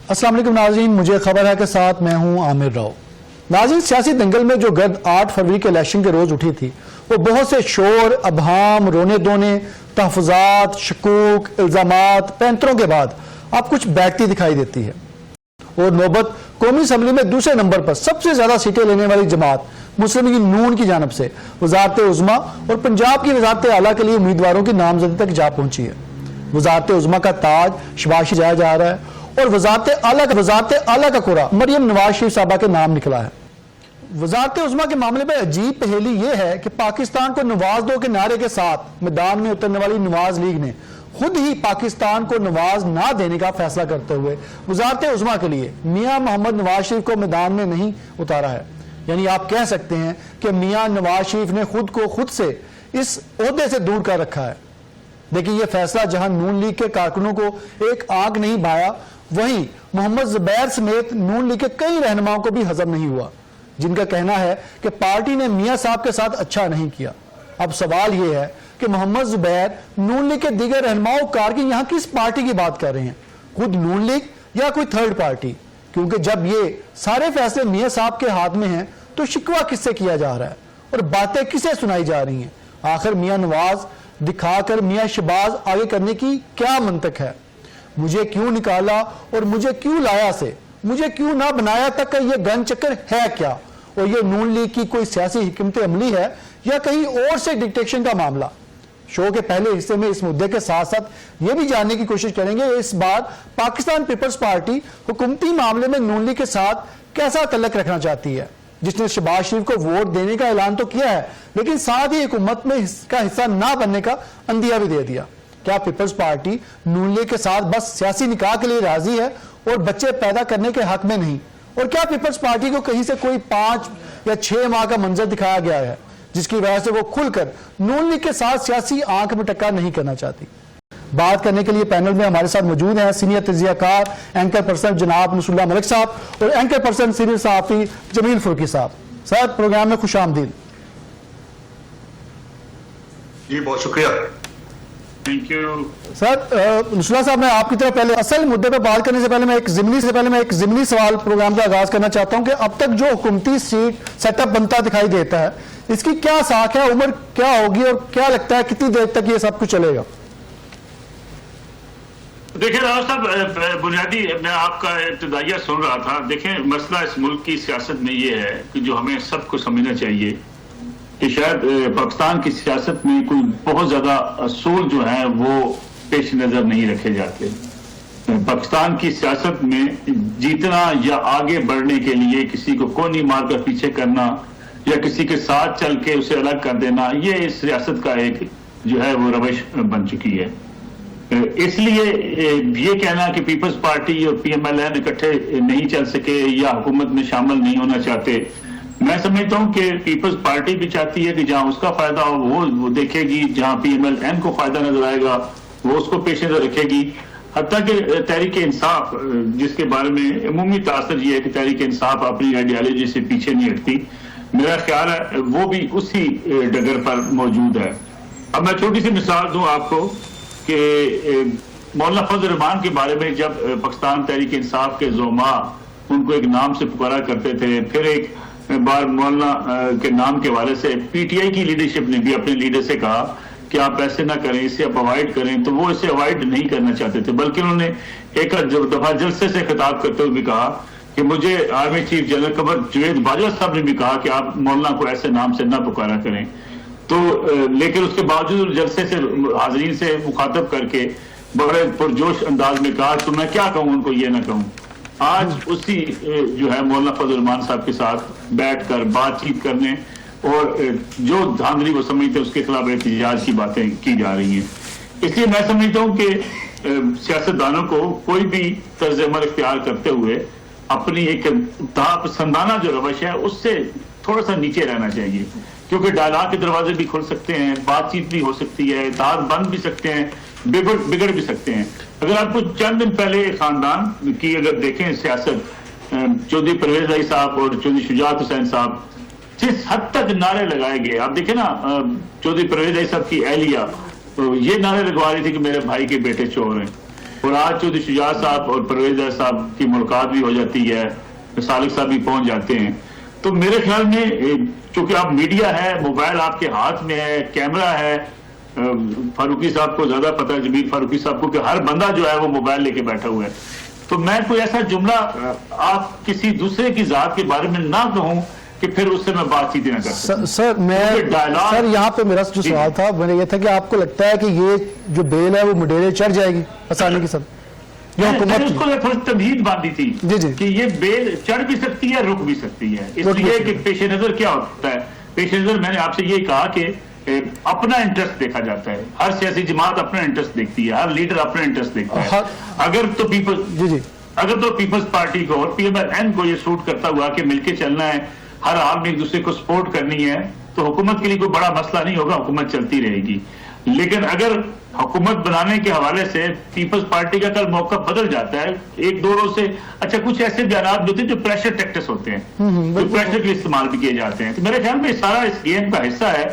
السلام علیکم ناظرین، مجھے خبر ہے کہ ساتھ میں ہوں عامر راؤ۔ ناظرین، سیاسی دنگل میں جو گرد 8 فروری کے الیکشن کے روز اٹھی تھی وہ بہت سے شور، ابہام، رونے دونے، تحفظات، شکوک، الزامات، پینتروں کے بعد اب کچھ بیٹھتی دکھائی دیتی ہے، اور نوبت قومی اسمبلی میں دوسرے نمبر پر سب سے زیادہ سیٹیں لینے والی جماعت مسلم لیگ نون کی جانب سے وزارت عظمیٰ اور پنجاب کی وزارت اعلیٰ کے لیے امیدواروں کی نامزدگی تک جا پہنچی ہے۔ وزارت عظمیٰ کا تاج شباز شریف جا رہا ہے اور وزارت اعلیٰ کا قرعہ مریم نواز شریف صاحبہ کے نام نکلا ہے۔ وزارت عظمیٰ کے معاملے میں عجیب پہیلی یہ ہے کہ پاکستان کو نواز دو کے نعرے کے ساتھ میدان میں اترنے والی نواز لیگ نے خود ہی پاکستان کو نواز نہ دینے کا فیصلہ کرتے ہوئے وزارت عظمیٰ کے لیے میاں محمد نواز شریف کو میدان میں نہیں اتارا ہے۔ یعنی آپ کہہ سکتے ہیں کہ میاں نواز شریف نے خود کو خود سے اس عہدے سے دور کر رکھا ہے۔ لیکن یہ فیصلہ جہاں نون لیگ کے کارکنوں کو ایک آنکھ نہیں بھایا، وہیں محمد زبیر سمیت نون لیگ کے کئی رہنماؤں کو بھی ہضم نہیں ہوا، جن کا کہنا ہے کہ پارٹی نے میاں صاحب کے ساتھ اچھا نہیں کیا۔ اب سوال یہ ہے کہ محمد زبیر نون لیگ کے دیگر رہنماؤں کارکن یہاں کس پارٹی کی بات کر رہے ہیں، خود نون لیگ یا کوئی تھرڈ پارٹی؟ کیونکہ جب یہ سارے فیصلے میاں صاحب کے ہاتھ میں ہیں تو شکوہ کس سے کیا جا رہا ہے اور باتیں کسے سنائی جا رہی ہیں؟ آخر میاں نواز دکھا کر میاں شباز آگے کرنے کی کیا منطق ہے؟ مجھے کیوں نکالا اور مجھے کیوں لایا سے مجھے کیوں نہ بنایا تک کا یہ گن چکر ہے کیا؟ اور یہ نون لیگ کی کوئی سیاسی حکمت عملی ہے یا کہیں اور سے ڈکٹیشن کا معاملہ؟ شو کے پہلے حصے میں اس مدعے کے ساتھ ساتھ یہ بھی جاننے کی کوشش کریں گے اس بار پاکستان پیپلز پارٹی حکومتی معاملے میں نون لیگ کے ساتھ کیسا تعلق رکھنا چاہتی ہے، جس نے شباز شریف کو ووٹ دینے کا اعلان تو کیا ہے لیکن ساتھ ہی حکومت میں کا حصہ نہ بننے کا عندیہ بھی دے دیا۔ کیا پیپلز پارٹی نون لیگ کے ساتھ بس سیاسی نکاح کے لیے راضی ہے اور بچے پیدا کرنے کے حق میں نہیں؟ اور کیا پیپلز پارٹی کو کہیں سے کوئی 5 یا 6 ماہ کا منظر دکھایا گیا ہے جس کی وجہ سے وہ کھل کر نون لیگ کے ساتھ سیاسی آنکھ میں ٹکا نہیں کرنا چاہتی؟ بات کرنے کے لیے پینل میں ہمارے ساتھ موجود ہیں سینئر تجزیہ کار اینکر پرسن جناب نصر اللہ ملک صاحب اور اینکر پرسن سینئر صحافی جمیل فروکی صاحب۔ سر، پروگرام میں خوش آمدید۔ جی بہت شکریہ۔ تھینک یو سر، نصر اللہ صاحب، میں آپ کی طرف پہلے اصل مدعے پہ بات کرنے سے پہلے میں ایک ضمنی سوال پروگرام کا آغاز کرنا چاہتا ہوں کہ اب تک جو حکومتی سیٹ اپ بنتا دکھائی دیتا ہے اس کی کیا ساکھ ہے، عمر کیا ہوگی اور کیا لگتا ہے کتنی دیر تک یہ سب کچھ چلے گا؟ دیکھیں راؤ صاحب، بنیادی میں آپ کا ابتدائیہ سن رہا تھا۔ دیکھیں مسئلہ اس ملک کی سیاست میں یہ ہے کہ جو ہمیں سب کو سمجھنا چاہیے کہ شاید پاکستان کی سیاست میں کوئی بہت زیادہ اصول جو ہیں وہ پیش نظر نہیں رکھے جاتے۔ پاکستان کی سیاست میں جیتنا یا آگے بڑھنے کے لیے کسی کو کونی مار کر پیچھے کرنا یا کسی کے ساتھ چل کے اسے الگ کر دینا، یہ اس ریاست کا ایک جو ہے وہ روش بن چکی ہے۔ اس لیے یہ کہنا کہ پیپلز پارٹی اور پی ایم ایل این اکٹھے نہیں چل سکے یا حکومت میں شامل نہیں ہونا چاہتے، میں سمجھتا ہوں کہ پیپلز پارٹی بھی چاہتی ہے کہ جہاں اس کا فائدہ ہو وہ دیکھے گی، جہاں پی ایم ایل این کو فائدہ نظر آئے گا وہ اس کو پیش نظر رکھے گی۔ حتیٰ کہ تحریک انصاف، جس کے بارے میں عمومی تاثر یہ ہے کہ تحریک انصاف اپنی آئیڈیالوجی سے پیچھے نہیں ہٹتی، میرا خیال ہے وہ بھی اسی ڈگر پر موجود ہے۔ اب میں چھوٹی سی مثال دوں آپ کو کہ مولانا فضل الرحمان کے بارے میں جب پاکستان تحریک انصاف کے زعماء ان کو ایک نام سے پکارا کرتے تھے، پھر ایک بار مولانا کے نام کے حوالے سے پی ٹی آئی کی لیڈرشپ نے بھی اپنے لیڈر سے کہا کہ آپ ایسے نہ کریں، اسے آپ اوائڈ کریں، تو وہ اسے اوائڈ نہیں کرنا چاہتے تھے، بلکہ انہوں نے ایک دفعہ جلسے سے خطاب کرتے ہوئے بھی کہا کہ مجھے army chief general Qamar Javed Bajwa صاحب نے بھی کہا کہ آپ مولانا کو ایسے نام سے نہ پکارا کریں، تو لیکن اس کے باوجود جلسے سے حاضرین سے مخاطب کر کے بڑے پرجوش انداز میں کہا تو میں کیا کہوں ان کو یہ نہ کہوں۔ آج اسی جو ہے مولانا فضل الرحمان صاحب کے ساتھ بیٹھ کر بات چیت کرنے اور جو دھاندلی وہ سمجھتے ہیں اس کے خلاف احتجاج کی باتیں کی جا رہی ہیں۔ اس لیے میں سمجھتا ہوں کہ سیاستدانوں کو کوئی بھی طرز عمل اختیار کرتے ہوئے اپنی ایک پسندانہ جو روش ہے اس سے تھوڑا سا نیچے رہنا چاہیے، کیونکہ ڈائلاگ کے دروازے بھی کھل سکتے ہیں، بات چیت بھی ہو سکتی ہے، اتحاد بن بھی سکتے ہیں، بگڑ بھی سکتے ہیں۔ اگر آپ کو چند دن پہلے خاندان کی اگر دیکھیں سیاست، چودھری پرویز بھائی صاحب اور چودھری شجاعت حسین صاحب جس حد تک نعرے لگائے گئے، آپ دیکھیں نا چودھری پرویز بھائی صاحب کی اہلیہ یہ نعرے لگوا رہی تھی کہ میرے بھائی کے بیٹے چور ہیں، اور آج چودھری شجاعت صاحب اور پرویز صاحب کی ملاقات بھی ہو جاتی ہے, سالک صاحب بھی پہنچ جاتے ہیں. تو میرے خیال میں چونکہ اب میڈیا ہے, موبائل آپ کے ہاتھ میں ہے, کیمرہ ہے, فاروقی صاحب کو زیادہ پتہ ہے, جمیل فاروقی صاحب کو, کہ ہر بندہ جو ہے وہ موبائل لے کے بیٹھا ہوا ہے. تو میں کوئی ایسا جملہ آپ کسی دوسرے کی ذات کے بارے میں نہ کہوں کہ پھر اس سے میں بات چیت نہ کر سکوں. سر یہاں پہ میرا جو سوال تھا وہ یہ تھا کہ آپ کو لگتا ہے کہ یہ جو بیل ہے وہ مڈیرے چڑھ جائے گی آسانی کے ساتھ؟ اس کو تھوڑی تمہید باندھی تھی کہ یہ بیل چڑھ بھی سکتی ہے, رک بھی سکتی ہے. اس لیے کہ پیش نظر کیا ہوتا ہے, پیش نظر میں نے آپ سے یہ کہا کہ اپنا انٹرسٹ دیکھا جاتا ہے. ہر سیاسی جماعت اپنا انٹرسٹ دیکھتی ہے, ہر لیڈر اپنا انٹرسٹ دیکھتا ہے. اگر تو پیپلز پارٹی کو اور پی ایم ایل این کو یہ سوٹ کرتا ہوا کہ مل کے چلنا ہے, ہر حال میں ایک دوسرے کو سپورٹ کرنی ہے, تو حکومت کے لیے کوئی بڑا مسئلہ نہیں ہوگا, حکومت چلتی رہے گی. لیکن اگر حکومت بنانے کے حوالے سے پیپلز پارٹی کا کل موقع بدل جاتا ہے ایک دو روز سے, اچھا کچھ ایسے بیانات بھی ہوتے ہیں جو پریشر ٹیکٹس ہوتے ہیں, جو پریشر کے لیے استعمال بھی کیے جاتے ہیں, تو میرے خیال میں سارا اس گیم کا حصہ ہے.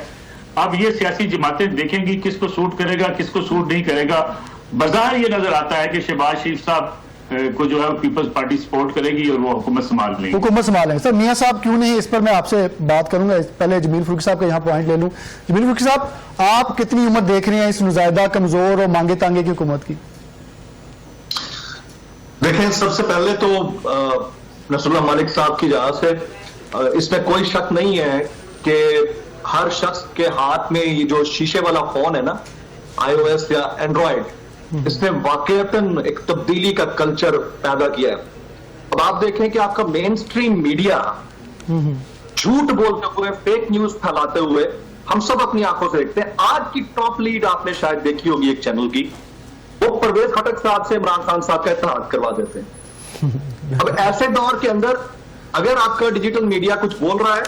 اب یہ سیاسی جماعتیں دیکھیں گی کس کو سوٹ کرے گا, کس کو سوٹ نہیں کرے گا. بظاہر یہ نظر آتا ہے کہ شہباز شریف صاحب کو جو ہے پیپلز پارٹی سپورٹ کرے گی اور وہ حکومت سنبھال لیں گے. سر میاں صاحب کیوں نہیں, اس پر میں آپ سے بات کروں گا. پہلے جمیل فاروقی صاحب کا یہاں پوائنٹ لے لوں. جمیل فاروقی صاحب, آپ کتنی عمر دیکھ رہے ہیں اس مزاحدہ, کمزور اور مانگے تانگے کی حکومت کی؟ دیکھیں, سب سے پہلے تو نصر اللہ مالک صاحب کی جہاں سے اس میں کوئی شک نہیں ہے کہ ہر شخص کے ہاتھ میں یہ جو شیشے والا فون ہے نا, آئی او ایس یا اینڈرائڈ, اس نے واقعتاً ایک تبدیلی کا کلچر پیدا کیا ہے. اب آپ دیکھیں کہ آپ کا مین سٹریم میڈیا جھوٹ بولتے ہوئے, فیک نیوز پھیلاتے ہوئے ہم سب اپنی آنکھوں سے دیکھتے ہیں. آج کی ٹاپ لیڈ آپ نے شاید دیکھی ہوگی ایک چینل کی, وہ پرویز خٹک صاحب سے عمران خان صاحب کا اتحاد کروا دیتے ہیں. اب ایسے دور کے اندر اگر آپ کا ڈیجیٹل میڈیا کچھ بول رہا ہے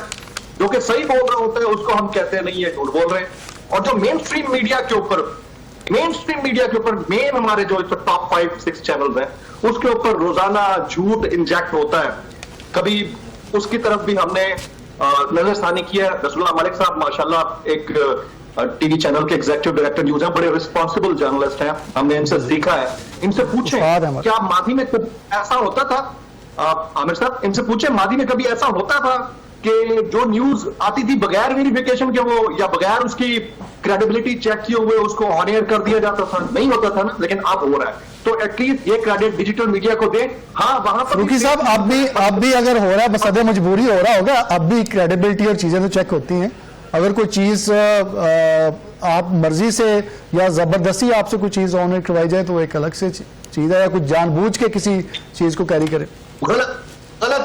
جو کہ صحیح بول رہا ہوتا ہے, اس کو ہم کہتے ہیں نہیں یہ جھوٹ بول رہے ہیں. اور جو مین سٹریم میڈیا کے اوپر مین ہمارے جو ٹاپ 5-6 چینلز ہیں, اس کے اوپر روزانہ جھوٹ انجیکٹ ہوتا ہے. کبھی اس کی طرف بھی ہم نے نظر ثانی کیا ہے. نصر اللہ مالک صاحب ماشاءاللہ ایک ٹی وی چینل کے ایگزیکٹو ڈائریکٹر نیوز ہیں, بڑے رسپانسبل جرنلسٹ ہیں, ہم نے ان سے سیکھا ہے. ان سے پوچھیں کیا ماضی میں ایسا ہوتا تھا, عامر صاحب ان سے پوچھیں ماضی میں کبھی ایسا ہوتا تھا کہ جو نیوز آتی تھی بغیر ویریفیکیشن کے, وہ یا بغیر اس کی کریڈیبلٹی چیک کیے ہوئے اس کو آن ایئر کر دیا جاتا تھا؟ نہیں ہوتا تھا نا, لیکن اب ہو رہا ہے. تو ایٹ لیسٹ یہ کریڈٹ ڈیجیٹل میڈیا کو دیں. ہاں وہاں پر فاروقی صاحب اب بھی اگر ہو رہا ہے, بصدد مجبوری ہو رہا ہوگا, اب بھی کریڈیبلٹی اور چیزیں تو چیک ہوتی ہیں. اگر کوئی چیز آپ مرضی سے یا زبردستی آپ سے کوئی چیز آن ایئر کروائی جائے تو وہ ایک الگ سے چیز ہے, یا کچھ جان بوجھ کے کسی چیز کو کیری کرے. غلط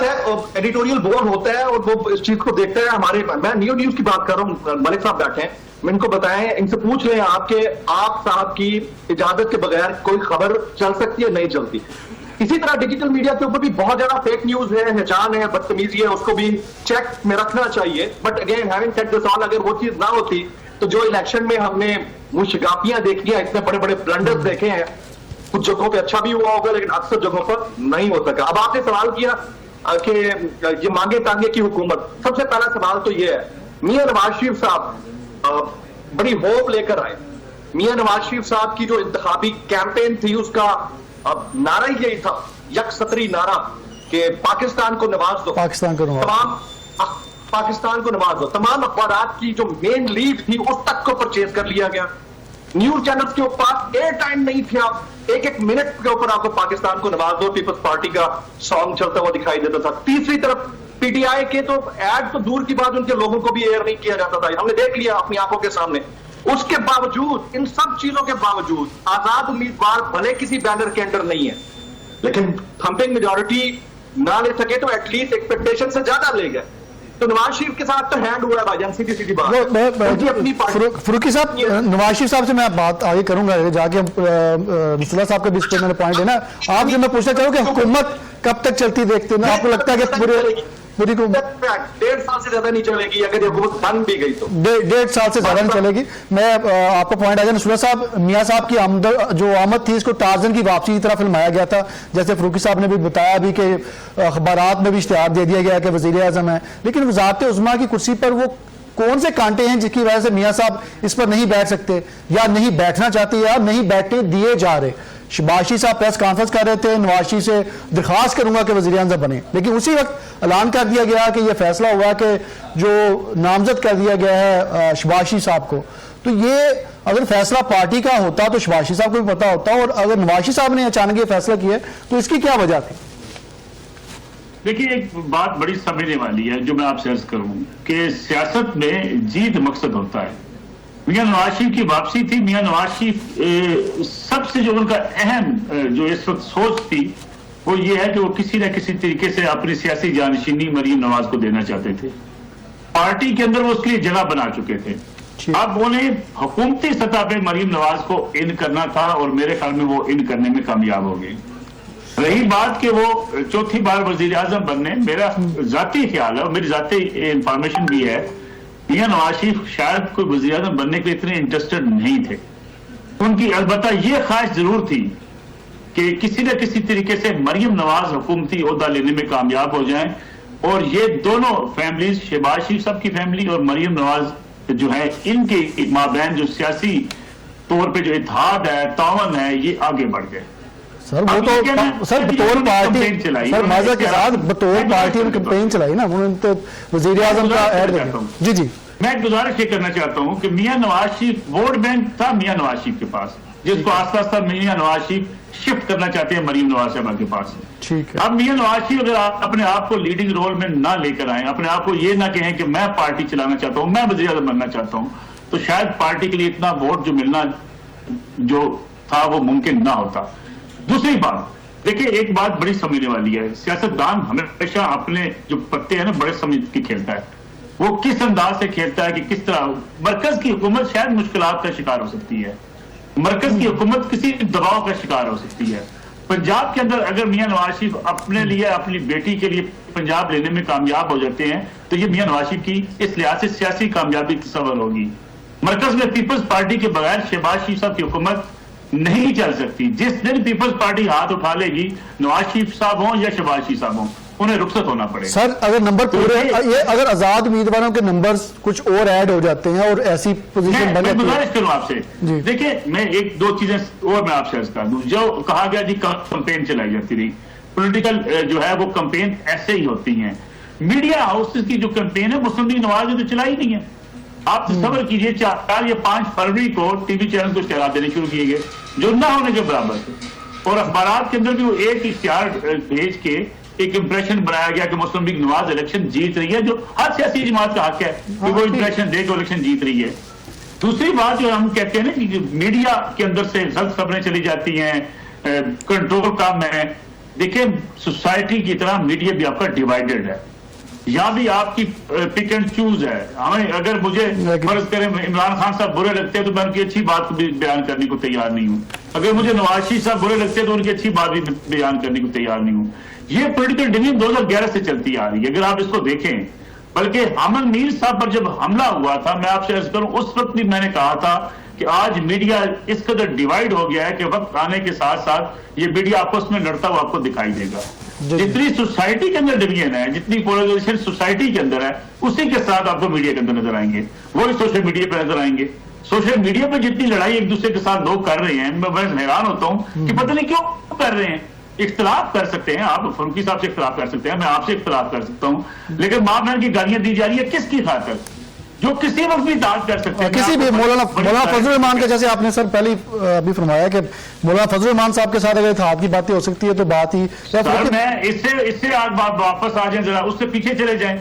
ہے. ایڈیٹوریل بورڈ ہوتا ہے اور وہ اس چیز کو دیکھتا ہے. میں نیوز کی بات کر رہا ہوں, ملک صاحب بیٹھے ہیں, میں ان کو بتائیں, ان سے پوچھ رہے ہیں آپ کہ آپ صاحب کی اجازت کے بغیر کوئی خبر چل سکتی ہے, نہیں چلتی. اسی طرح ڈیجیٹل میڈیا کے اوپر بھی بہت زیادہ فیک نیوز ہے, ہجان ہے, بدتمیزی ہے, اس کو بھی چیک میں رکھنا چاہیے. But again having said this all, اگر وہ چیز نہ ہوتی تو جو الیکشن میں ہم نے وہ شگافیاں دیکھی ہیں, اتنے بڑے بڑے بلنڈرز دیکھے ہیں, کچھ جگہوں پہ اچھا بھی ہوا ہوگا لیکن اکثر جگہوں پر نہیں ہو سکا. اب آپ نے سوال کیا کہ یہ مانگے تانگے کی حکومت, سب سے پہلا سوال تو یہ ہے, میاں نواز شریف صاحب بڑی ہوپ لے کر آئے. میاں نواز شریف صاحب کی جو انتخابی کیمپین تھی اس کا نعرہ ہی یہی تھا, یک سطری نعرہ, کہ پاکستان کو نواز دو, پاکستان کو نواز دو. تمام اخبارات کی جو مین لیڈ تھی اس تک کو پرچیز کر لیا گیا. نیوز چینلز کے اوپر ایئر ٹائم نہیں تھا, ایک منٹ کے اوپر آپ کو پاکستان کو نواز دو پیپلز پارٹی کا سانگ چلتا ہوا دکھائی دیتا تھا. تیسری طرف پی ٹی آئی کے تو ایڈ تو دور کی بات, ان کے لوگوں کو بھی ایئر نہیں کیا جاتا تھا, ہم نے دیکھ لیا اپنی آنکھوں کے سامنے. اس کے باوجود, ان سب چیزوں کے باوجود, آزاد امیدوار بھلے کسی بینر کے انڈر نہیں ہے لیکن تھمپنگ میجورٹی نہ لے سکے تو ایٹ لیسٹ ایکسپیکٹیشن سے زیادہ لے گئے. تو نواز شریف کے ساتھ تو ہینڈ ہوا ہے بھائی جان, سیدھی سیدھی بات. فاروقی صاحب, نواز شریف صاحب سے میں بات آگے کروں گا, جا کے نصراللہ صاحب کا بھی اس پہ میں نے پوائنٹ ہے نا. آپ جو میں پوچھنا چاہوں کہ حکومت کب تک چلتی دیکھتے ہیں, آپ کو لگتا ہے کہ پوری 1.5 سال سے زیادہ نہیں چلے گی, اگر یہ حکومت بن بھی گئی تو 1.5 سال سے زیادہ نہیں چلے گی. میں آپ کو پوائنٹ آ گیا. نصراللہ صاحب, میاں صاحب کی جو آمد تھی اس کو ٹارزن کی واپسی کی طرح فلمایا گیا تھا, جیسے فاروقی صاحب نے بھی بتایا بھی کہ اخبارات میں بھی اشتہار دے دیا گیا کہ وزیر اعظم ہے, لیکن وزارت عظمیٰ کی کرسی پر وہ کون سے کانٹے ہیں جس کی وجہ سے میاں صاحب اس پر نہیں بیٹھ سکتے, یا نہیں بیٹھنا چاہتے, یا نہیں بیٹھنے دیے جا رہے. شہباز شریف صاحب پریس کانفرنس کر رہے تھے، نواز شریف سے درخواست کروں گا کہ وزیر اعظم بنے، لیکن اسی وقت اعلان کر دیا گیا کہ یہ فیصلہ ہوا کہ جو نامزد کر دیا گیا ہے شہباز شریف صاحب کو. تو یہ اگر فیصلہ پارٹی کا ہوتا تو شہباز شریف صاحب کو بھی پتا ہوتا، اور اگر نواز شریف صاحب نے اچانک یہ فیصلہ کیا تو اس کی کیا وجہ تھی؟ دیکھیے ایک بات بڑی سمجھنے والی ہے جو میں آپ سے عرض کروں کہ سیاست میں جیت مقصد ہوتا ہے. میاں نواز شریف کی واپسی تھی. میاں نواز شریف سب سے جو ان کا اہم جو اس وقت سوچ تھی وہ یہ ہے کہ وہ کسی نہ کسی طریقے سے اپنی سیاسی جانشینی مریم نواز کو دینا چاہتے تھے. پارٹی کے اندر وہ اس کے لیے جگہ بنا چکے تھے. اب انہیں حکومتی سطح پہ مریم نواز کو ان کرنا تھا اور میرے خیال میں وہ ان کرنے میں کامیاب ہو گئے. رہی بات کہ وہ چوتھی بار وزیر اعظم بننے، میرا ذاتی خیال ہے اور میری ذاتی انفارمیشن بھی ہے، میاں نواز شریف شاید کوئی وزیر اعظم بننے کے اتنے انٹرسٹڈ نہیں تھے. ان کی البتہ یہ خواہش ضرور تھی کہ کسی نہ کسی طریقے سے مریم نواز حکومتی عہدہ لینے میں کامیاب ہو جائیں، اور یہ دونوں فیملیز، شہباز شریف صاحب کی فیملی اور مریم نواز جو ہے، ان کے مابین جو سیاسی طور پہ جو اتحاد ہے، تعاون ہے، یہ آگے بڑھ گئے. سر وہ تو سر بطور پارٹی، سر معذرت کے ساتھ بطور پارٹی نے کمپین چلائی نا، انہوں نے تو وزیر اعظم کا ایڈ دیا. جی جی میں گزارش یہ کرنا چاہتا ہوں کہ میاں نواز شریف ووٹ بینک تھا میاں نواز شریف کے پاس، جس کو آستہ آستہ میاں نواز شریف شفٹ کرنا چاہتے ہیں مریم نواز صاحبہ کے پاس. ٹھیک ہے. اب میاں نواز شریف اگر اپنے آپ کو لیڈنگ رول میں نہ لے کر آئیں، اپنے آپ کو یہ نہ کہیں کہ میں پارٹی چلانا چاہتا ہوں، میں وزیر اعظم بننا چاہتا ہوں، تو شاید پارٹی کے لیے اتنا ووٹ جو ملنا جو تھا وہ ممکن نہ ہوتا. دوسری بات دیکھیں، ایک بات بڑی سمجھنے والی ہے، سیاستدان ہمیشہ اپنے جو پتے ہیں نا بڑے سمجھ کے کھیلتا ہے. وہ کس انداز سے کھیلتا ہے کہ کس طرح مرکز کی حکومت شاید مشکلات کا شکار ہو سکتی ہے، مرکز کی حکومت کسی دباؤ کا شکار ہو سکتی ہے. پنجاب کے اندر اگر میاں نواز شریف اپنے لیے، اپنی بیٹی کے لیے پنجاب لینے میں کامیاب ہو جاتے ہیں تو یہ میاں نواز شریف کی اس لحاظ سے سیاسی کامیابی تصور ہوگی. مرکز میں پیپلز پارٹی کے بغیر شہباز شریف صاحب کی حکومت نہیں چل سکتی. جس دن پیپلز پارٹی ہاتھ اٹھا لے گی، نواز شریف صاحب ہوں یا شہباز شریف صاحب ہوں، انہیں رخصت ہونا پڑے. سر اگر نمبر پورے، یہ اگر آزاد امیدواروں کے نمبرز کچھ اور ایڈ ہو جاتے ہیں اور ایسی پوزیشن بن جاتی ہے. میں گزارش کروں آپ سے، دیکھیں میں ایک دو چیزیں اور میں آپ سے عرض کر دوں. جو کہا گیا جی کمپین چلائی جاتی رہی، پولیٹیکل جو ہے وہ کمپین ایسے ہی ہوتی ہیں. میڈیا ہاؤسز کی جو کمپین ہے مسلم لیگ نواز نے تو چلائی نہیں ہے. آپ تصور کیجئے 4 یا 5 فروری کو ٹی وی چینل کو اشتہارات دینے شروع کیے گئے جو نہ ہونے کے برابر تھے، اور اخبارات کے اندر بھی وہ ایک اشتہار بھیج کے ایک امپریشن بنایا گیا کہ مسلم لیگ نواز الیکشن جیت رہی ہے، جو ہر سیاسی جماعت کا حق ہے کہ وہ امپریشن دے کے الیکشن جیت رہی ہے. دوسری بات جو ہم کہتے ہیں نا کہ میڈیا کے اندر سے غلط خبریں چلی جاتی ہیں، کنٹرول کم ہے. دیکھیں سوسائٹی کی طرح میڈیا بھی آپ کا ڈیوائیڈڈ ہے، یہاں بھی آپ کی پک اینڈ چوز ہے. ہمیں اگر مجھے فرض کریں عمران خان صاحب برے لگتے ہیں تو میں ان کی اچھی بات کو بھی بیان کرنے کو تیار نہیں ہوں. اگر مجھے نواز شریف صاحب برے لگتے ہیں تو ان کی اچھی بات بھی بیان کرنے کو تیار نہیں ہوں. یہ پولیٹیکل ڈویژن 2011 سے چلتی آ رہی ہے اگر آپ اس کو دیکھیں. بلکہ حامد میر صاحب پر جب حملہ ہوا تھا، میں آپ سے عرض کروں اس وقت بھی میں نے کہا تھا کہ آج میڈیا اس قدر ڈیوائیڈ ہو گیا ہے کہ وقت آنے کے ساتھ ساتھ یہ میڈیا آپس میں لڑتا ہوا آپ کو دکھائی دے گا. جتنی سوسائٹی کے اندر ڈویژن ہے، جتنی پولرائزیشن سوسائٹی کے اندر ہے، اسی کے ساتھ آپ کو میڈیا کے اندر نظر آئیں گے، وہی سوشل میڈیا پہ نظر آئیں گے. سوشل میڈیا پہ جتنی لڑائی ایک دوسرے کے ساتھ لوگ کر رہے ہیں، میں حیران ہوتا ہوں کہ پتہ نہیں کیوں کر رہے ہیں. اختلاف کر سکتے ہیں آپ، فاروقی صاحب سے اختلاف کر سکتے ہیں، میں آپ سے اختلاف کر سکتا ہوں، لیکن ماں بہن کی گالیاں دی جا رہی ہے کس کی خاطر؟ جو کسی وقت بھی داغ کر سکتے ہیں. کسی بھی مولانا فضل الرحمان کا، جیسے آپ نے سر پہلے ابھی فرمایا کہ مولانا فضل الرحمان صاحب کے ساتھ اگر اتحاد کی باتیں ہو سکتی ہے تو بات ہی میں اس سے آج واپس آ جائیں، ذرا اس سے پیچھے چلے جائیں.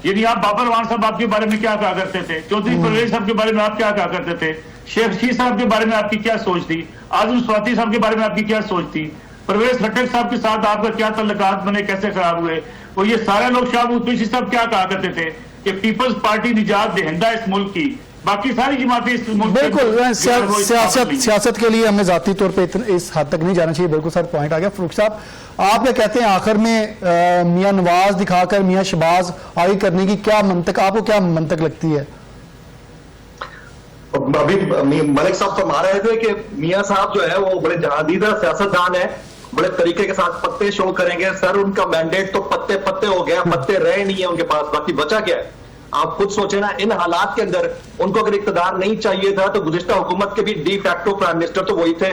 یعنی آپ بابر رحمان صاحب آپ کے بارے میں کیا کہا کرتے تھے، چودھری پرویز صاحب کے بارے میں آپ کیا کہا کرتے تھے، شیخ شیر صاحب کے بارے میں آپ کی کیا سوچ تھی، اعظم سواتی صاحب کے بارے میں آپ کی کیا سوچ تھی، پرویز خٹک صاحب کے ساتھ آپ کا کیا تعلقات بنے، کیسے خراب ہوئے. اور یہ سارے لوگ شاہ محمود قریشی صاحب کیا کہا کرتے تھے کہ پیپلز پارٹی نجات دہندہ اس ملک کی، باقی ساری جماعتیں اس ملک بالکل سیاست کے لیے ہمیں ذاتی طور پہ اس حد تک نہیں جانا چاہیے. بالکل سر پوائنٹ آ گیا. فاروق صاحب آپ یہ کہتے ہیں آخر میں میاں نواز دکھا کر میاں شہباز آگے کرنے کی کیا منطق، آپ کو کیا منطق لگتی ہے؟ ابھی ملک صاحب فرما رہے تھے کہ میاں صاحب جو ہے وہ بڑے جہادیدہ سیاستدان ہیں، بڑے طریقے کے ساتھ پتے شو کریں گے. سر ان کا مینڈیٹ تو پتے پتے ہو گیا، پتے رہے نہیں ہیں ان کے پاس، باقی بچا کیا ہے؟ آپ خود سوچیں نا، ان حالات کے اندر ان کو اگر اقتدار نہیں چاہیے تھا تو گزشتہ حکومت کے بھی ڈی فیکٹو پرائم منسٹر تو وہی تھے.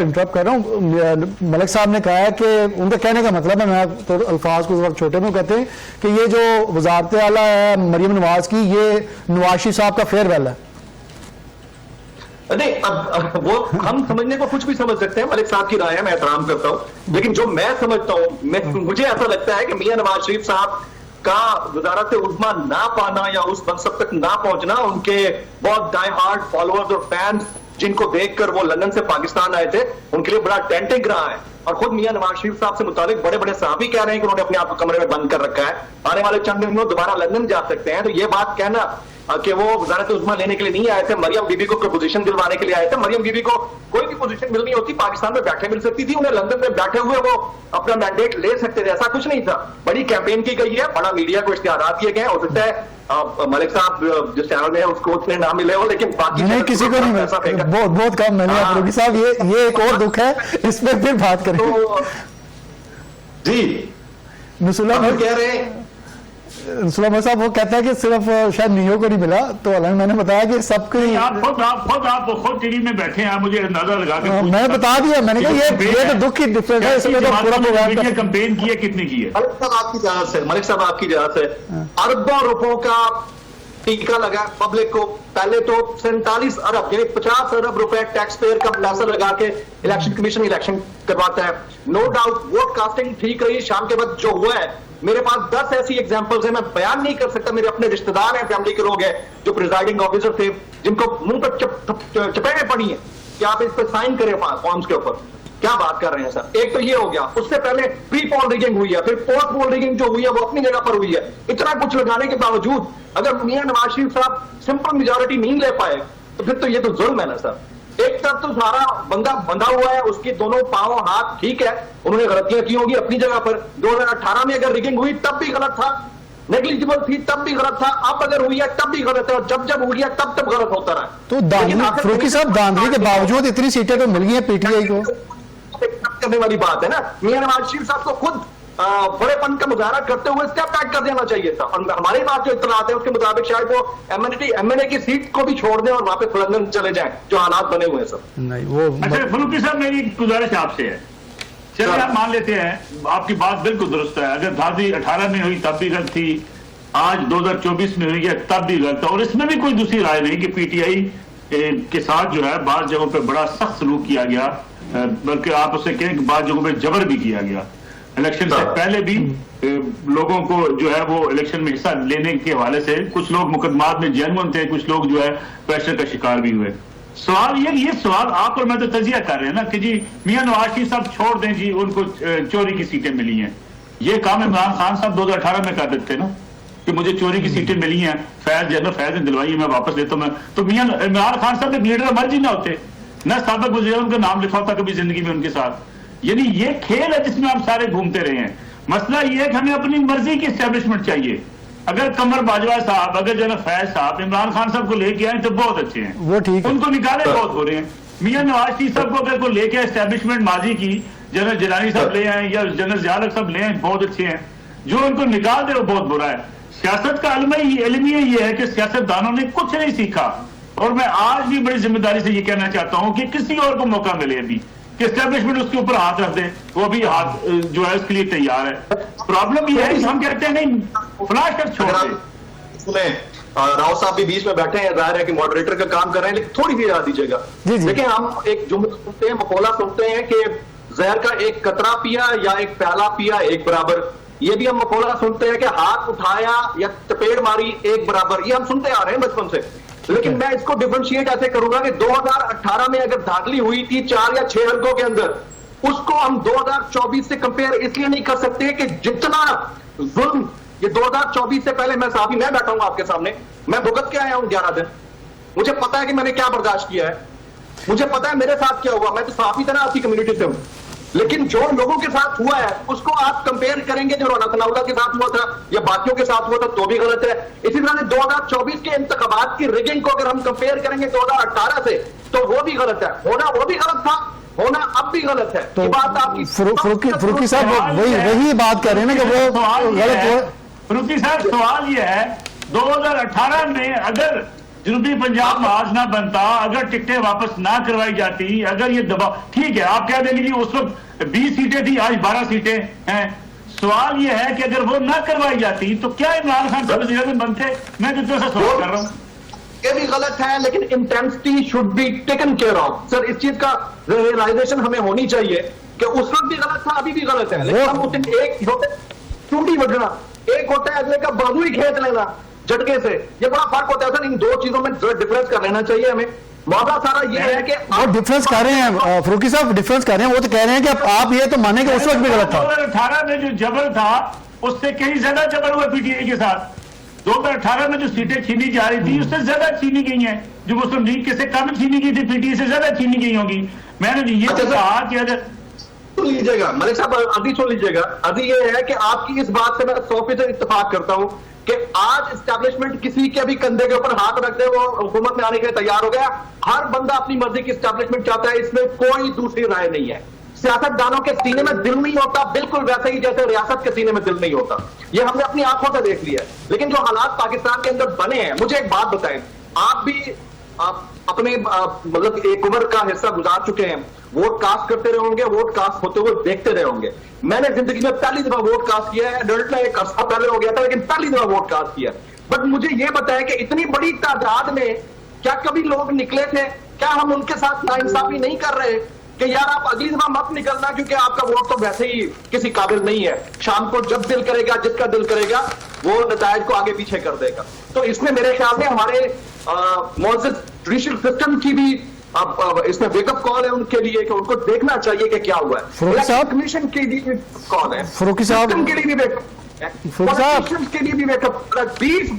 انٹرپٹ کر رہا ہوں. ملک صاحب نے کہا ہے کہ ان کا کہنے کا مطلب ہے, میں تو الفاظ کو چھوٹے میں کہتے ہیں کہ یہ جو وزارت اعلیٰ ہے مریم نواز کی, یہ نواز شریف صاحب کا فیئر ویل ہے. نہیں, اب وہ ہم سمجھنے کو کچھ بھی سمجھ سکتے ہیں, ملک صاحب کی رائے ہے, میں احترام کرتا ہوں, لیکن جو میں سمجھتا ہوں, مجھے ایسا لگتا ہے کہ میاں نواز شریف صاحب کا وزارت عظمیٰ نہ پانا یا اس منصب تک نہ پہنچنا, ان کے بہت ڈائی ہارڈ فالوورز اور فینس جن کو دیکھ کر وہ لندن سے پاکستان آئے تھے, ان کے لیے بڑا ٹینٹنگ رہا ہے. اور خود میاں نواز شریف صاحب سے متعلق بڑے بڑے صحافی کہہ رہے ہیں کہ انہوں نے اپنے آپ کو کمرے میں بند کر رکھا ہے, آنے والے چند دن میں دوبارہ لندن جا سکتے ہیں. تو یہ بات کہنا کہ وہ وزارت عظمیٰ لینے کے لیے نہیں آئے تھے, مریم بی بی کو کوئی پوزیشن دلوانے کے لیے آئے تھے. مریم بی بی کو کوئی بھی پوزیشن ملنی ہوتی پاکستان میں بیٹھے مل سکتی تھی, انہیں لندن میں بیٹھے ہوئے وہ اپنا مینڈیٹ لے سکتے تھے, ایسا کچھ نہیں تھا. بڑی کیمپین کی گئی ہے, بڑا میڈیا کو اشتہارات دیے گئے ہیں. ہو سکتا ہے ملک صاحب جس چینل میں اس کو اتنے نہ ملے ہو, لیکن باقی نہیں, کسی کو نہیں ملا, بہت کم ملے. فاروقی صاحب یہ ایک اور دکھ ہے, اس پہ پھر بات کریں. جی نصراللہ کہہ رہے ہیں سلام صاحب, وہ کہتا ہے کہ صرف شاید نیو کو نہیں ملا, تو الان میں نے بتایا کہ سب کو آپ خود ٹی وی میں بیٹھے ہیں, مجھے اندازہ لگا کے میں نے بتا دیا, میں نے کہا یہ تو دکھ ہی ڈفرینٹ ہے, اس میں تو پورا پروگرام کمپین کی ہے, کتنی کی ہے. ملک صاحب آپ کی جہاز سے, ملک صاحب آپ کی جہاز سے اربوں روپوں کا ٹیکہ لگا پبلک کو. پہلے تو 47 ارب یعنی 50 ارب روپے ٹیکس پیئر کا پیسہ لگا کے الیکشن کمیشن الیکشن کرواتا ہے. نو ڈاؤٹ ووٹ کاسٹنگ ٹھیک رہی, شام کے بعد جو ہوا ہے, میرے پاس 10 ایسی ایگزامپلز ہیں, میں بیان نہیں کر سکتا. میرے اپنے رشتہ دار ہیں, فیملی کے لوگ ہیں جو پریزائڈنگ آفیسر تھے, جن کو منہ پر چپیڑیں پڑی ہیں کہ آپ اس پہ سائن کریں فارمز کے اوپر. کیا بات کر رہے ہیں سر. ایک تو یہ ہو گیا, اس سے پہلے پری پول ریگنگ ہوئی ہے, پھر پوسٹ پول ریگنگ جو ہوئی ہے وہ اپنی جگہ پر ہوئی ہے. اتنا کچھ لگانے کے باوجود اگر میاں نواز شریف صاحب سمپل میجورٹی نہیں لے پائے تو پھر تو یہ تو ظلم ہے نا سر. ایک طرف تو سارا بندہ بندھا ہوا ہے, اس کی دونوں پاؤں ہاتھ ٹھیک ہے, انہوں نے غلطیاں کی ہوگی اپنی جگہ پر. 2018 میں اگر ریگنگ ہوئی تب بھی غلط تھا, نیگلیجبل تھی تب بھی غلط تھا, اب اگر ہوئی ہے تب بھی غلط ہے, اور جب ہوئی ہے تب غلط ہوتا رہا. تو فاروقی صاحب دھاندلی کے باوجود اتنی سیٹیں تو مل گئی ہیں پی ٹی آئی کو, کرنے والی بات ہے نا. میاں نواز شریف صاحب کو خود بڑے پن کا مظاہرہ کرتے ہوئے اسٹیپ بیک کر دینا چاہیے تھا. اور ہمارے پاس جو اطلاعات ہیں اس کے مطابق شاید وہ ایم این اے کی سیٹ کو بھی چھوڑ دیں اور واپس لندن چلے جائیں, جو حالات بنے ہوئے ہیں سر. نہیں وہ اچھا فاروقی صاحب, میری گزارش آپ سے ہے, چلیے آپ مان لیتے ہیں آپ کی بات بالکل درست ہے, اگر دھاندلی 18 میں ہوئی تب بھی غلط تھی, آج 2024 میں ہوئی ہے تب بھی غلط ہے. اور اس میں بھی کوئی دوسری رائے نہیں کہ پی ٹی آئی کے ساتھ جو ہے بعض جگہوں پہ بڑا سخت سلوک کیا گیا, بلکہ آپ اسے کہیں کہ بعض جگہوں پہ جبر بھی کیا گیا. الیکشن سے پہلے بھی لوگوں کو جو ہے وہ الیکشن میں حصہ لینے کے حوالے سے کچھ لوگ مقدمات میں جینون تھے, کچھ لوگ جو ہے پریشر کا شکار بھی ہوئے. سوال یہ سوال آپ اور میں تو تجزیہ کر رہے ہیں نا کہ جی میاں نواز شریف صاحب چھوڑ دیں, جی ان کو چوری کی سیٹیں ملی ہیں. یہ کام عمران خان صاحب 2018 میں کر دیتے نا کہ مجھے چوری کی سیٹیں ملی ہیں, جنرل فیض نے دلوائی ہے, میں واپس لیتا ہوں. تو میاں عمران خان صاحب ایک لیڈر مرضی نہ ہوتے, نہ سابق وزیر اعظم کا نام لکھا ہوتا کبھی زندگی میں ان کے ساتھ. یعنی یہ کھیل ہے جس میں ہم سارے گھومتے رہے ہیں. مسئلہ یہ ہے کہ ہمیں اپنی مرضی کی اسٹیبلشمنٹ چاہیے. اگر قمر باجوہ صاحب, اگر جنرل فیض صاحب عمران خان صاحب کو لے کے آئیں تو بہت اچھے ہیں, وہ ٹھیک ہے, ان کو نکالے بہت ہو رہے ہیں. میاں نواز شریف صاحب کو اگر کو لے کے اسٹیبلشمنٹ ماضی کی, جنرل جیلانی صاحب لے آئیں یا جنرل ضیاء الحق صاحب لے آئیں, بہت اچھے ہیں. جو ان کو نکال دے وہ بہت برا ہے. سیاست کا علمیہ یہ ہے کہ سیاست دانوں نے کچھ نہیں سیکھا, اور میں آج بھی بڑی ذمہ داری سے یہ کہنا چاہتا ہوں کہ کسی اور کو موقع ملے ابھی کہ اسٹیبلشمنٹ اس کے اوپر ہاتھ رکھ دے, وہ بھی ہاتھ جو ہے اس کے لیے تیار ہے. پرابلم یہ ہے کہ ہم کہتے ہیں نہیں فلاش کر چھوڑ دیں. راؤ صاحب بھی بیچ میں بیٹھے ہیں, ظاہر ہے کہ ماڈریٹر کا کام کر رہے ہیں, لیکن تھوڑی سی اجازت دیجیے گا. دیکھیں ہم ایک جملہ سنتے ہیں, مقولہ سنتے ہیں کہ زہر کا ایک قطرہ پیا یا ایک پیالہ پیا ایک برابر. یہ بھی ہم مقولہ سنتے ہیں کہ ہاتھ اٹھایا یا چپیڑ ماری ایک برابر. یہ ہم سنتے آ رہے ہیں بچپن سے. لیکن میں اس کو ڈیفرنشیٹ ایسے کروں گا کہ 2018 میں اگر دھاندلی ہوئی تھی 4 یا 6 حلقوں کے اندر, اس کو ہم 2024 سے کمپیئر اس لیے نہیں کر سکتے کہ جتنا ظلم یہ 2024 سے پہلے, میں صحافی میں بیٹھا ہوں آپ کے سامنے, میں بھگت کے آیا ہوں 11 دن, مجھے پتا ہے کہ میں نے کیا برداشت کیا ہے, مجھے پتا ہے میرے ساتھ کیا ہوا. میں تو صحافی تھا نا, آپ کی کمیونٹی سے ہوں. لیکن جو لوگوں کے ساتھ ہوا ہے اس کو آپ کمپیئر کریں گے جو رونا ثناء اللہ کے ساتھ ہوا تھا یا باقیوں کے ساتھ ہوا تھا تو بھی غلط ہے. اسی طرح سے 2024 کے انتخابات کی ریگنگ کو اگر ہم کمپیئر کریں گے 2018 سے تو وہ بھی غلط ہے. ہونا وہ بھی غلط تھا, ہونا اب بھی غلط ہے. تو یہ بات آپ کی فاروقی صاحب وہی بات کر رہے ہیں نا کہ وہ غلط ہوا. فاروقی صاحب سوال یہ ہے 2018 میں اگر جنوبی پنجاب محاذ نہ بنتا, اگر ٹکٹیں واپس نہ کروائی جاتی, اگر یہ دباؤ, ٹھیک ہے آپ کہہ دیں گے اس وقت 20 سیٹیں تھی, آج 12 سیٹیں ہیں. سوال یہ ہے کہ اگر وہ نہ کروائی جاتی تو کیا عمران خان صاحب وزیر اعظم بنتے؟ میں جتنے سے سوال کر رہا ہوں. یہ بھی غلط ہے, لیکن intensity should be taken care of. Sir اس چیز کا ریئلائزیشن ہمیں ہونی چاہیے کہ اس وقت بھی غلط تھا, ابھی بھی غلط ہے. لیکن ہم اس دن ایک ہوتے چونٹی بجنا, ایک ہوتا ہے اگلے کا بازو ہی کھینچ لینا جھٹکے سے, یہ بڑا فرق ہوتا ہے. سر ان دو چیزوں میں ڈفرنس کر لینا چاہیے ہمیں. معاملہ سارا یہ ہے کہ وہ ڈفرنس کر رہے ہیں فروکی صاحب, ڈفرنس کر رہے ہیں. وہ تو کہہ رہے ہیں کہ آپ یہ تو مانیں کہ اس وقت بھی غلط تھا. 2018 میں جو جبر تھا اس سے کہیں زیادہ جبر ہوا پی ٹی آئی کے ساتھ. 2018 میں جو سیٹیں چھینی جا رہی تھی اس سے زیادہ چھینی گئی ہیں, جو مسلم لیگ کے سے کم چھینی گئی تھی, پی ٹی آئی سے زیادہ چھینی گئی ہوگی. میں نے یہ تو کہا کہ اگر سن لیجیے گا ملک صاحب, ابھی سن لیجیے گا. ابھی یہ ہے کہ آپ کی اس بات سے میں 100% اتفاق کرتا ہوں کہ آج اسٹیبلشمنٹ کسی کے بھی کندھے کے اوپر ہاتھ رکھ دے وہ حکومت میں آنے کے لیے تیار ہو گیا. ہر بندہ اپنی مرضی کی اسٹیبلشمنٹ چاہتا ہے, اس میں کوئی دوسری رائے نہیں ہے. سیاست دانوں کے سینے میں دل نہیں ہوتا, بالکل ویسے ہی جیسے ریاست کے سینے میں دل نہیں ہوتا. یہ ہم نے اپنی آنکھوں سے دیکھ لیا ہے. لیکن جو حالات پاکستان کے اندر بنے ہیں, مجھے ایک بات بتائیں, آپ بھی اپنے مطلب ایک عمر کا حصہ گزار چکے ہیں, ووٹ کاسٹ کرتے رہے ہوں گے, ووٹ کاسٹ ہوتے ہوئے دیکھتے رہے ہوں گے. میں نے زندگی میں پہلی دفعہ ووٹ کاسٹ کیا ہے, ایڈلٹ میں ایک عرصہ پہلے ہو گیا تھا, لیکن پہلی دفعہ ووٹ کاسٹ کیا. بٹ مجھے یہ بتائیں کہ اتنی بڑی تعداد میں کیا کبھی لوگ نکلے تھے, کیا ہم ان کے ساتھ ناانصافی نہیں کر رہے کہ یار آپ اگلی دفعہ مت نکلنا کیونکہ آپ کا ووٹ تو ویسے ہی کسی قابل نہیں ہے, شام کو جب دل کرے گا, جس کا دل کرے گا وہ نتائج کو آگے پیچھے کر دے گا. تو اس میں میرے خیال میں ہمارے معزز جوڈیشل سسٹم کی بھی اس میں ویک اپ کال ہے ان کے لیے کہ ان کو دیکھنا چاہیے کہ کیا ہوا ہے. فروخی صاحب کمیشن کے لیے کال ہے, فروخی صاحب کے لیے بھی ویک اپ کے لیے بھی ویک اپ. 20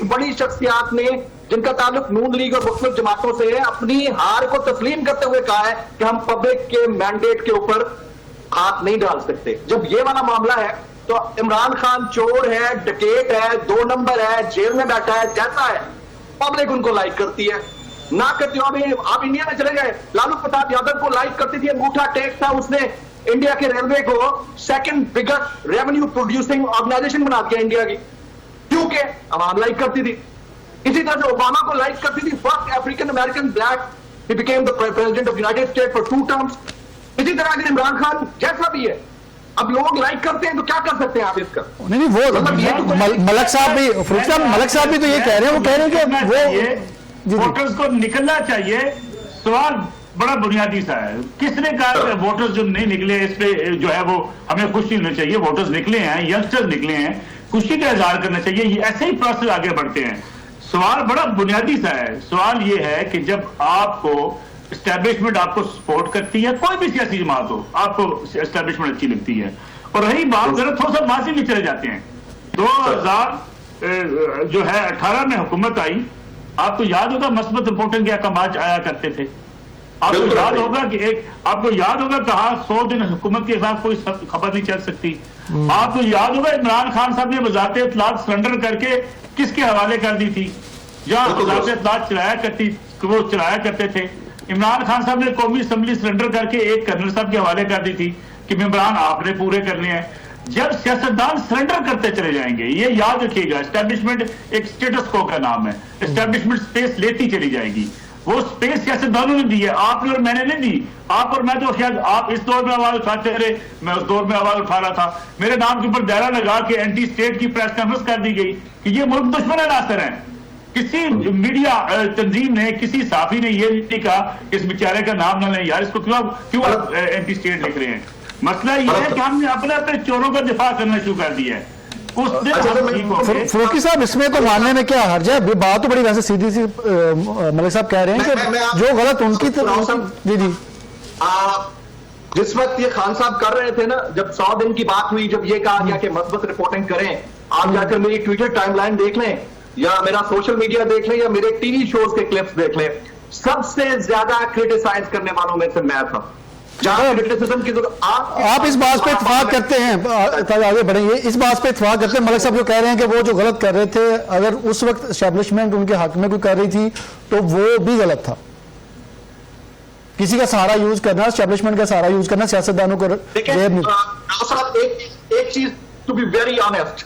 بڑی شخصیات نے جن کا تعلق نون لیگ اور مختلف جماعتوں سے ہے, اپنی ہار کو تسلیم کرتے ہوئے کہا ہے کہ ہم پبلک کے مینڈیٹ کے اوپر ہاتھ نہیں ڈال سکتے. جب یہ والا معاملہ ہے تو عمران خان چور ہے, ڈکیٹ ہے, 2 نمبر ہے, جیل میں بیٹھا ہے, جیسا ہے, پبلک ان کو لائک کرتی ہے. نہ کرتی ہو, آپ انڈیا میں چلے گئے, لالو پرساد یادو کو لائک کرتی تھی, انگوٹھا ٹیک تھا, اس نے انڈیا کے ریلوے کو 2nd biggest revenue producing organization بنا دیا انڈیا کی, کیونکہ عوام لائک کرتی تھی. اسی طرح سے اوباما کو لائک کرتی تھی, first African American black, he became the president of United state for 2 terms. اسی طرح اگر عمران خان جیسا بھی ہے اب لوگ لائک کرتے ہیں تو کیا کر سکتے ہیں آپ اس کا؟ نہیں وہ ملک صاحب بھی, فروخی صاحب ملک صاحب بھی تو یہ کہہ رہے ہیں, وہ کہہ رہے ہیں کہ وہ ووٹرز کو نکلنا چاہیے. سوال بڑا بنیادی سا ہے, کس نے کہا کہ ووٹرز جو نہیں نکلے اس پہ جو ہے وہ ہمیں خوشی ہونی چاہیے. ووٹرز نکلے ہیں, ینگسٹرز نکلے ہیں, خوشی کا اظہار کرنا چاہیے. یہ ایسے ہی پروسیس آگے بڑھتے ہیں. سوال بڑا بنیادی سا ہے. سوال یہ ہے کہ جب آپ کو اسٹیبلشمنٹ آپ کو سپورٹ کرتی ہے, کوئی بھی سیاسی جماعت ہو, آپ کو اسٹیبلشمنٹ اچھی لگتی ہے, اور رہی بات ذرا تھوڑا سا ماضی میں چلے جاتے ہیں. 2000 جو ہے 18 میں حکومت آئی, آپ کو یاد ہوگا مثبت رپورٹنگ کے احکامات آیا کرتے تھے. آپ کو یاد ہوگا کہ آپ کو یاد ہوگا کہا 100 دن حکومت کے خلاف کوئی خبر نہیں چل سکتی. آپ کو یاد ہوگا عمران خان صاحب نے وزارت اطلاعات سرنڈر کر کے کس کے حوالے کر دی تھی, جہاں وزارت اطلاعات وہ چلایا کرتے تھے. عمران خان صاحب نے قومی اسمبلی سرنڈر کر کے ایک کرنل صاحب کے حوالے کر دی تھی کہ ممبران آپ نے پورے کرنے ہیں. جب سیاستدان سرنڈر کرتے چلے جائیں گے, یہ یاد رکھیے گا, اسٹیبلشمنٹ ایک اسٹیٹس کو کا نام ہے, اسٹیبلشمنٹ سپیس لیتی چلی جائے گی. وہ سپیس سیاستدانوں نے دی ہے, آپ نے اور میں نے نہیں دی. آپ اور میں تو شاید آپ اس دور میں آواز اٹھاتے رہے, میں اس دور میں آواز اٹھا رہا تھا. میرے نام کے اوپر دائرہ لگا کے اینٹی اسٹیٹ کی پریس کانفرنس کر دی گئی کہ یہ ملک دشمن عناصر ہیں. کسی میڈیا تنظیم نے, کسی صحافی نے یہ نہیں کہا کہ اس بیچارے کا نام نہ لیں, یار اس کو کیوں اینٹی اسٹیٹ لکھ رہے ہیں. مسئلہ یہ ہے کہ ہم نے اپنے چوروں کا دفاع کرنا شروع کر دیا ہے. فروخی صاحب اس میں تو ماننے میں کیا حرج ہے, بات تو بڑی ویسے سیدھی سی ملک صاحب کہہ رہے ہیں کہ جو غلط ان کی جی جی جس وقت یہ خان صاحب کر رہے تھے نا, جب 100 دن کی بات ہوئی, جب یہ کہا گیا کہ مثبت رپورٹنگ کریں, آپ جا کر میری ٹویٹر ٹائم لائن دیکھ لیں یا میرا سوشل میڈیا دیکھ لیں یا میرے ٹی وی شوز کے کلپس دیکھ لیں, سب سے زیادہ کرٹیسائز کرنے والوں میں سے میں تھا. آپ اس بات پہ اتفاق کرتے ہیں, آگے بڑھیں گے, اس بات پہ اتفاق کرتے ہیں ملک صاحب جو کہہ رہے ہیں کہ وہ جو غلط کر رہے تھے, اگر اس وقت اسٹیبلشمنٹ ان کے حق میں کوئی کر رہی تھی تو وہ بھی غلط تھا. کسی کا سہارا یوز کرنا, اسٹیبلشمنٹ کا سہارا یوز کرنا, سیاستدانوں کو ایک چیز to be very honest,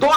2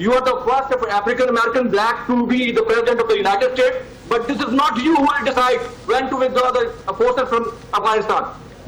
you are the first African American black to be the president of the United States, but this is not you who will decide when to withdraw the forces from Afghanistan.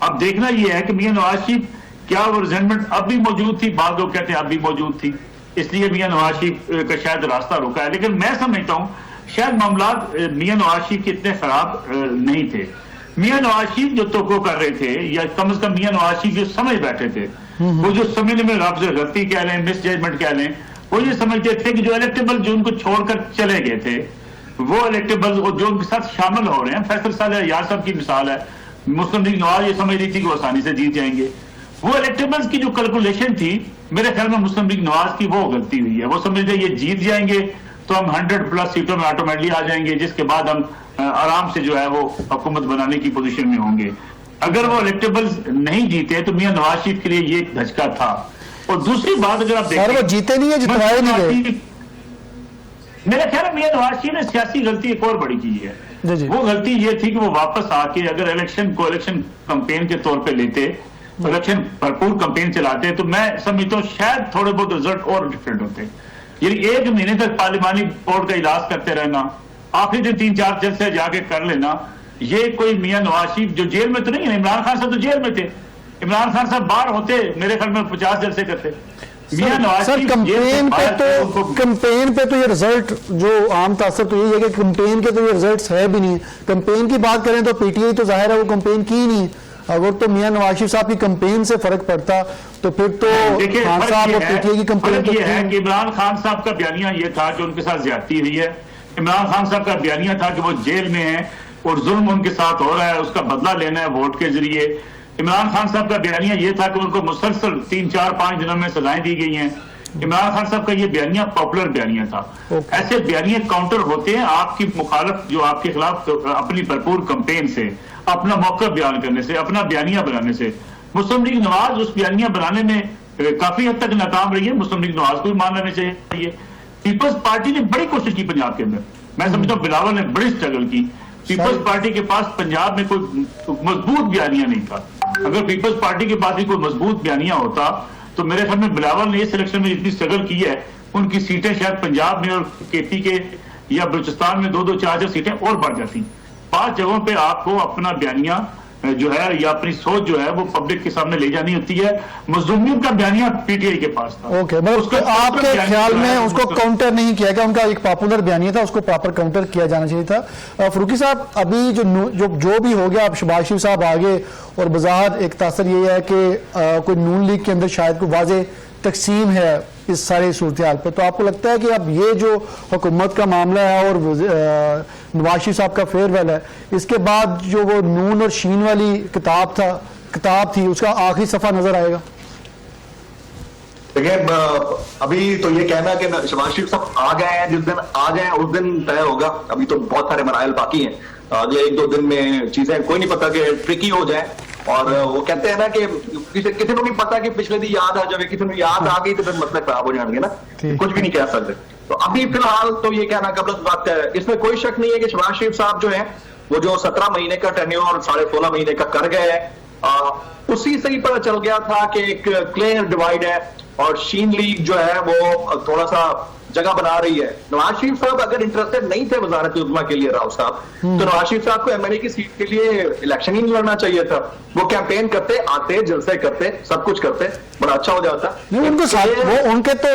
اب دیکھنا یہ ہے کہ میاں نواز شریف کیا وہ resentment اب بھی موجود تھی، بعض لوگ کہتے ہیں اب بھی موجود تھی، اس لیے میاں نواز شریف کا شاید راستہ رکا ہے. لیکن میں سمجھتا ہوں شاید معاملات میاں نواز شریف کے اتنے خراب نہیں تھے. میاں نواز شریف جو توقع کر رہے تھے، یا کم از کم میاں نواز شریف جو سمجھ بیٹھے تھے، وہ جو سمجھنے میں غلطی کہہ لیں، مس ججمنٹ کہہ لیں، وہ یہ سمجھتے تھے کہ جو الیکٹیبل جو ان کو چھوڑ کر چلے گئے تھے، وہ الیکٹیبل جو ان کے ساتھ شامل ہو رہے ہیں، فیصل صالح یار صاحب کی مثال ہے، مسلم لیگ نواز یہ سمجھ رہی تھی کہ وہ آسانی سے جیت جائیں گے. وہ الیکٹیبلز کی جو کیلکولیشن تھی، میرے خیال میں مسلم لیگ نواز کی وہ غلطی ہوئی ہے. وہ سمجھتے یہ جیت جائیں گے تو ہم 100+ سیٹوں میں آٹومیٹلی آ جائیں گے، جس کے بعد ہم آرام سے جو ہے وہ حکومت بنانے کی پوزیشن میں ہوں گے. اگر وہ الیکٹیبلز نہیں جیتے تو میاں نواز شریف کے لیے یہ ایک دھچکا تھا. اور دوسری بات اگر آپ دیکھیں، وہ جیتے نہیں ہیں، جتوائے نہیں گئے. میرا خیال ہے میاں نواز شریف نے سیاسی غلطی ایک اور بڑی کی ہے. وہ غلطی یہ تھی کہ وہ واپس آ کے اگر الیکشن کمپین کے طور پہ لیتے، الیکشن بھرپور کمپین چلاتے، تو میں سمجھتا ہوں شاید تھوڑے بہت رزلٹ اور ڈفرینٹ ہوتے. یعنی 1 مہینے تک پارلیمانی بورڈ کا اجلاس کرتے رہنا، آخری دن 3-4 جلسے جا کے کر لینا، یہ کوئی میاں نواز شریف جو جیل میں تو نہیں ہے، عمران خان صاحب تو جیل میں تھے، عمران خان صاحب باہر ہوتے میرے خیال میں 50 جلسے کرتے. سر کمپین پہ تو یہ رزلٹ جو عام تاثر تو یہی ہے کہ کمپین کے تو یہ رزلٹس ہے بھی نہیں. کمپین کی بات کریں تو پی ٹی آئی تو ظاہر ہے وہ کمپین کی نہیں. اگر تو میاں نواز شریف صاحب کی کمپین سے فرق پڑتا تو پھر تو خان صاحب اور پی ٹی آئی کی کمپین تو یہ ہے کہ عمران خان صاحب کا بیانیہ یہ تھا کہ ان کے ساتھ زیادتی ہوئی ہے. عمران خان صاحب کا بیانیہ تھا کہ وہ جیل میں ہیں اور ظلم ان کے ساتھ ہو رہا ہے، اس کا بدلہ لینا ہے ووٹ کے ذریعے. عمران خان صاحب کا بیانیہ یہ تھا کہ ان کو مسلسل 3-4-5 دنوں میں سزائیں دی گئی ہیں. عمران خان صاحب کا یہ بیانیہ پاپولر بیانیہ تھا. ایسے بیانیہ کاؤنٹر ہوتے ہیں آپ کی مخالف جو آپ کے خلاف اپنی بھرپور کمپین سے، اپنا موقع بیان کرنے سے، اپنا بیانیہ بنانے سے. مسلم لیگ نواز اس بیانیہ بنانے میں کافی حد تک ناکام رہی ہے. مسلم لیگ نواز کو بھی مان لینا چاہیے. پیپلز پارٹی نے بڑی کوشش کی پنجاب کے اندر، میں سمجھتا ہوں بلاول نے بڑی اسٹرگل کی. پیپلز پارٹی کے پاس پنجاب میں کوئی مضبوط بیانیہ نہیں تھا. اگر پیپلز پارٹی کے پاس بھی کوئی مضبوط بیانیہ ہوتا تو میرے خیال میں بلاول نے اس الیکشن میں جتنی اسٹرگل کی ہے، ان کی سیٹیں شاید پنجاب میں اور کیپی کے یا بلوچستان میں 2-2 4-4 سیٹیں اور بڑھ جاتی. 5 جگہوں پہ آپ کو اپنا بیانیہ جو ہے یا اپنی سوچ جو ہے وہ پبلک کے سامنے لے جانی ہوتی ہے. مظلومین کا بیانیہ پی ٹی آئی کے پاس تھا. اوکے، آپ کے خیال میں اس کو کاؤنٹر نہیں کیا گیا؟ ان کا ایک پاپولر بیانیہ تھا، اس کو پراپر کاؤنٹر کیا جانا چاہیے تھا. فروقی صاحب، ابھی جو بھی ہو گیا، اب شہباز شریف صاحب آگے اور بظاہر ایک تاثر یہ ہے کہ کوئی نون لیگ کے اندر شاید کوئی واضح تقسیم ہے اس سارے صورتحال پہ، تو آپ کو لگتا ہے کہ اب یہ جو حکومت کا معاملہ ہے اور نواز شریف صاحب کا فیئر ویل ہے، اس کے بعد جو وہ نون اور شین والی کتاب تھی اس کا آخری صفحہ نظر آئے گا؟ دیکھیں، ابھی تو یہ کہنا کہ شہباز شریف صاحب آ گئے ہیں، جس دن آ جائیں اس دن طے ہوگا. ابھی تو بہت سارے مراحل باقی ہیں. اگلے 1-2 دن میں چیزیں کوئی نہیں پتا کہ ٹرکی ہو جائیں. اور وہ کہتے ہیں نا کہ کسی کو نہیں پتا کہ پچھلے دن یاد آ جائے، کسی کو یاد آ گئی تو پھر مسئلہ خراب ہو جائیں گے نا، کچھ بھی نہیں کہہ سکتے. تو ابھی فی الحال تو یہ کہنا قبل بات ہے. اس میں کوئی شک نہیں ہے کہ شہباز شریف صاحب جو ہیں وہ جو 17 مہینے کا ٹینیور اور 16.5 مہینے کا کر گئے ہیں، اسی سے ہی پتہ چل گیا تھا کہ ایک کلیئر ڈیوائڈ ہے اور شین لیگ جو ہے وہ تھوڑا سا جگہ بنا رہی ہے. نواز شریف صاحب اگر انٹرسٹڈ نہیں تھے وزارت عظمیٰ کے لیے، راؤ صاحب، تو نواز شریف صاحب کو ایم این اے کی سیٹ کے لیے الیکشن ہی نہیں لڑنا چاہیے تھا. وہ کیمپین کرتے، آتے، جلسے کرتے، سب کچھ کرتے، بڑا اچھا ہو جاتا. ان کے تو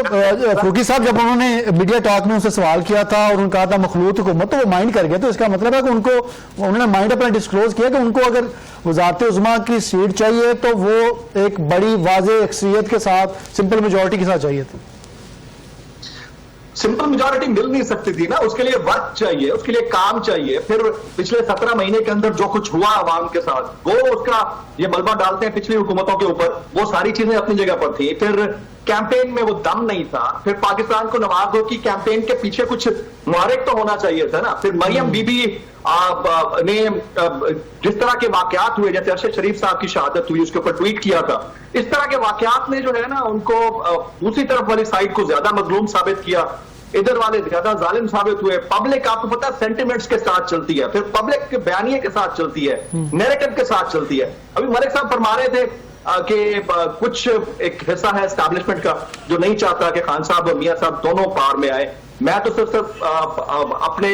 فروقی صاحب جب انہوں نے میڈیا ٹاک میں ان سے سوال کیا تھا اور انہوں نے کہا تھا مخلوط حکومت، تو وہ مائنڈ کر گیا. تو اس کا مطلب ہے کہ انہوں نے مائنڈ اپنا ڈسکلوز کیا کہ ان کو اگر وزارت عظمیٰ کی سیٹ چاہیے تو وہ ایک بڑی واضح اکثریت کے ساتھ، سمپل میجورٹی کے ساتھ چاہیے تھی. سمپل میجورٹی مل نہیں سکتی تھی نا، اس کے لیے وقت چاہیے، اس کے لیے کام چاہیے. پھر پچھلے 17 مہینے کے اندر جو کچھ ہوا عوام کے ساتھ، وہ اس کا یہ ملبہ ڈالتے ہیں پچھلی حکومتوں کے اوپر. وہ ساری چیزیں اپنی جگہ پر تھی. پھر کیمپین میں وہ دم نہیں تھا. پھر پاکستان کو نواز ہو کی کیمپین کے پیچھے کچھ محرک تو ہونا چاہیے تھا نا. پھر مریم بی بی نے جس طرح کے واقعات ہوئے، جیسے ارشد شریف صاحب کی شہادت ہوئی، اس کے اوپر ٹویٹ کیا تھا، اس طرح کے واقعات نے جو ہے نا ان کو دوسری طرف والی سائڈ کو زیادہ مظلوم ثابت کیا، ادھر والے زیادہ ظالم ثابت ہوئے. پبلک آپ کو پتا سینٹیمنٹس کے ساتھ چلتی ہے، پھر پبلک کے بیانیے کے ساتھ چلتی ہے، نیریٹو کے ساتھ چلتی ہے. ابھی ملک صاحب فرما رہے تھے کہ کچھ ایک حصہ ہے اسٹیبلشمنٹ کا جو نہیں چاہتا کہ خان صاحب اور میاں صاحب دونوں پار میں آئے. میں تو صرف اپنے